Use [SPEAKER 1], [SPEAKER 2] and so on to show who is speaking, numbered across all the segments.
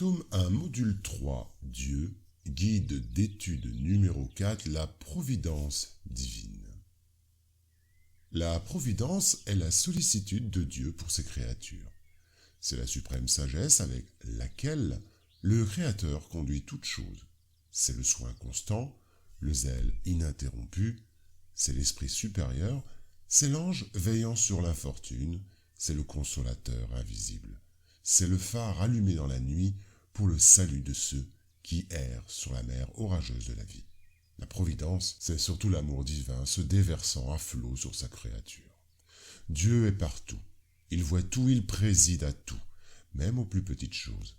[SPEAKER 1] Tome 1, module 3, Dieu, guide d'étude numéro 4, la providence divine. La providence est la sollicitude de Dieu pour ses créatures. C'est la suprême sagesse avec laquelle le Créateur conduit toutes choses. C'est le soin constant, le zèle ininterrompu, c'est l'esprit supérieur, c'est l'ange veillant sur l'infortune, c'est le consolateur invisible. C'est le phare allumé dans la nuit pour le salut de ceux qui errent sur la mer orageuse de la vie. La providence, c'est surtout l'amour divin se déversant à flot sur sa créature. Dieu est partout. Il voit tout, il préside à tout, même aux plus petites choses.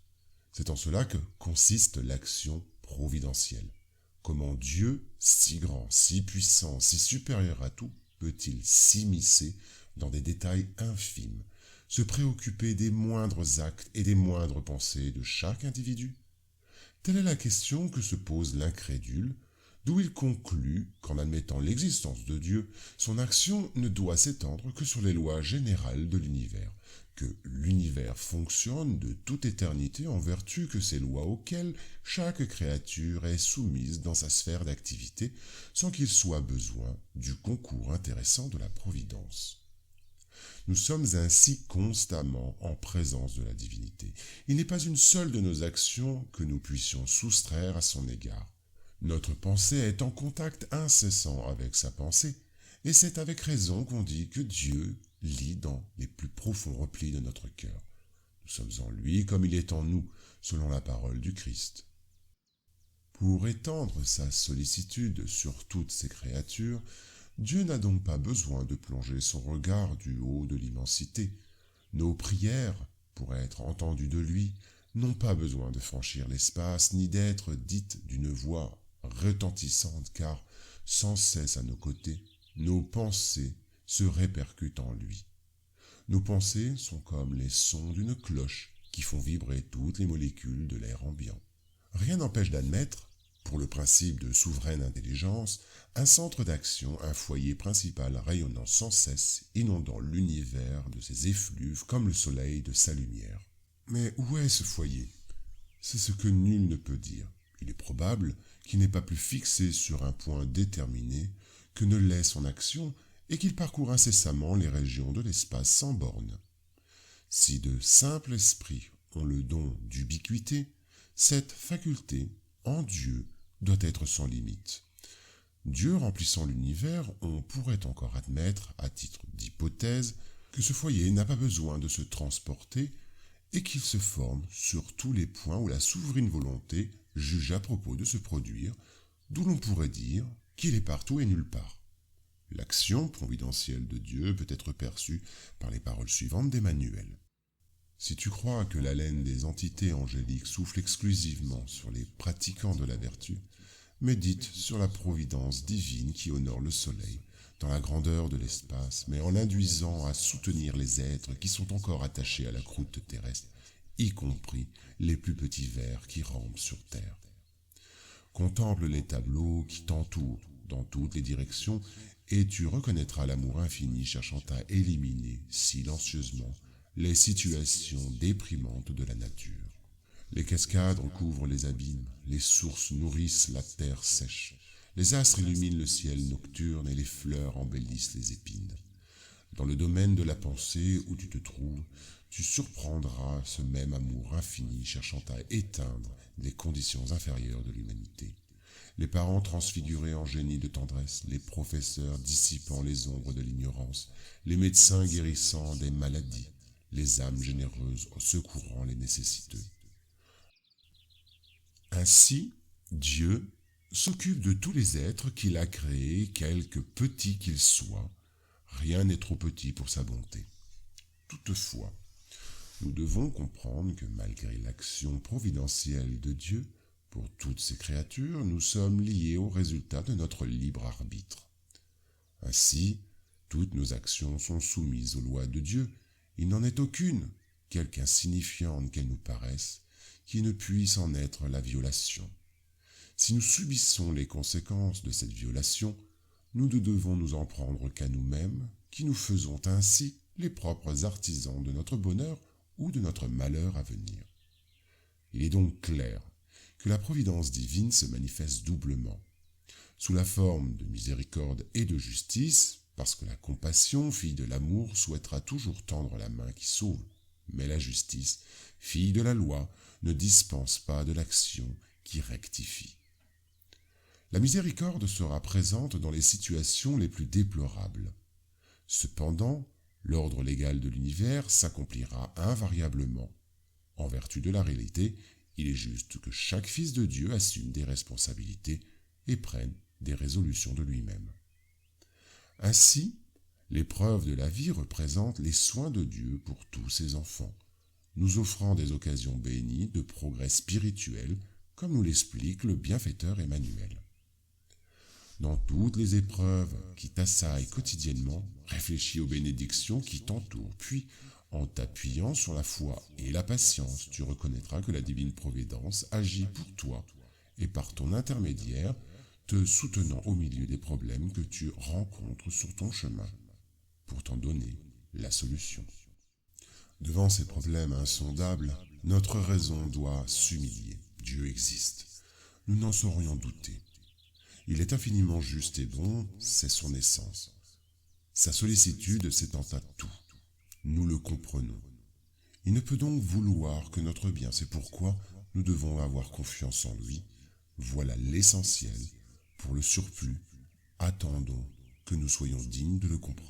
[SPEAKER 1] C'est en cela que consiste l'action providentielle. Comment Dieu, si grand, si puissant, si supérieur à tout, peut-il s'immiscer dans des détails infimes, se préoccuper des moindres actes et des moindres pensées de chaque individu? Telle est la question que se pose l'incrédule, d'où il conclut qu'en admettant l'existence de Dieu, son action ne doit s'étendre que sur les lois générales de l'univers, que l'univers fonctionne de toute éternité en vertu que ces lois auxquelles chaque créature est soumise dans sa sphère d'activité, sans qu'il soit besoin du concours intéressant de la providence. Nous sommes ainsi constamment en présence de la divinité. Il n'est pas une seule de nos actions que nous puissions soustraire à son égard. Notre pensée est en contact incessant avec sa pensée, et c'est avec raison qu'on dit que Dieu lit dans les plus profonds replis de notre cœur. Nous sommes en lui comme il est en nous, selon la parole du Christ. Pour étendre sa sollicitude sur toutes ses créatures, Dieu n'a donc pas besoin de plonger son regard du haut de l'immensité. Nos prières, pour être entendues de lui, n'ont pas besoin de franchir l'espace, ni d'être dites d'une voix retentissante, car sans cesse à nos côtés, nos pensées se répercutent en lui. Nos pensées sont comme les sons d'une cloche qui font vibrer toutes les molécules de l'air ambiant. Rien n'empêche d'admettre, pour le principe de souveraine intelligence, un centre d'action, un foyer principal rayonnant sans cesse, inondant l'univers de ses effluves comme le soleil de sa lumière. Mais où est ce foyer? C'est ce que nul ne peut dire. Il est probable qu'il n'est pas plus fixé sur un point déterminé que ne l'est son action et qu'il parcourt incessamment les régions de l'espace sans bornes. Si de simples esprits ont le don d'ubiquité, cette faculté, en Dieu, doit être sans limite. Dieu remplissant l'univers, on pourrait encore admettre, à titre d'hypothèse, que ce foyer n'a pas besoin de se transporter et qu'il se forme sur tous les points où la souveraine volonté juge à propos de se produire, d'où l'on pourrait dire qu'il est partout et nulle part. L'action providentielle de Dieu peut être perçue par les paroles suivantes d'Emmanuel. Si tu crois que l'haleine des entités angéliques souffle exclusivement sur les pratiquants de la vertu, médite sur la providence divine qui honore le soleil dans la grandeur de l'espace, mais en l'induisant à soutenir les êtres qui sont encore attachés à la croûte terrestre, y compris les plus petits vers qui rampent sur terre. Contemple les tableaux qui t'entourent dans toutes les directions et tu reconnaîtras l'amour infini cherchant à éliminer silencieusement les situations déprimantes de la nature. Les cascades recouvrent les abîmes, les sources nourrissent la terre sèche, les astres illuminent le ciel nocturne et les fleurs embellissent les épines. Dans le domaine de la pensée où tu te trouves, tu surprendras ce même amour infini cherchant à éteindre les conditions inférieures de l'humanité. Les parents transfigurés en génie de tendresse, les professeurs dissipant les ombres de l'ignorance, les médecins guérissant des maladies, les âmes généreuses secourant les nécessiteux. Ainsi, Dieu s'occupe de tous les êtres qu'il a créés, quelque petits qu'ils soient. Rien n'est trop petit pour sa bonté. Toutefois, nous devons comprendre que malgré l'action providentielle de Dieu, pour toutes ces créatures, nous sommes liés au résultat de notre libre arbitre. Ainsi, toutes nos actions sont soumises aux lois de Dieu. Il n'en est aucune, quelque insignifiante qu'elle nous paraisse, qui ne puisse en être la violation. Si nous subissons les conséquences de cette violation, nous ne devons nous en prendre qu'à nous-mêmes, qui nous faisons ainsi les propres artisans de notre bonheur ou de notre malheur à venir. Il est donc clair que la providence divine se manifeste doublement, sous la forme de miséricorde et de justice, parce que la compassion, fille de l'amour, souhaitera toujours tendre la main qui sauve, mais la justice, fille de la loi, ne dispense pas de l'action qui rectifie. La miséricorde sera présente dans les situations les plus déplorables. Cependant, l'ordre légal de l'univers s'accomplira invariablement. En vertu de la réalité, il est juste que chaque fils de Dieu assume des responsabilités et prenne des résolutions de lui-même. Ainsi, l'épreuve de la vie représente les soins de Dieu pour tous ses enfants, nous offrant des occasions bénies de progrès spirituel, comme nous l'explique le bienfaiteur Emmanuel. Dans toutes les épreuves qui t'assaillent quotidiennement, réfléchis aux bénédictions qui t'entourent, puis, en t'appuyant sur la foi et la patience, tu reconnaîtras que la divine providence agit pour toi et par ton intermédiaire, te soutenant au milieu des problèmes que tu rencontres sur ton chemin, pour t'en donner la solution. Devant ces problèmes insondables, notre raison doit s'humilier. Dieu existe. Nous n'en saurions douter. Il est infiniment juste et bon, c'est son essence. Sa sollicitude s'étend à tout. Nous le comprenons. Il ne peut donc vouloir que notre bien, c'est pourquoi nous devons avoir confiance en lui. Voilà l'essentiel. Pour le surplus, attendons que nous soyons dignes de le comprendre.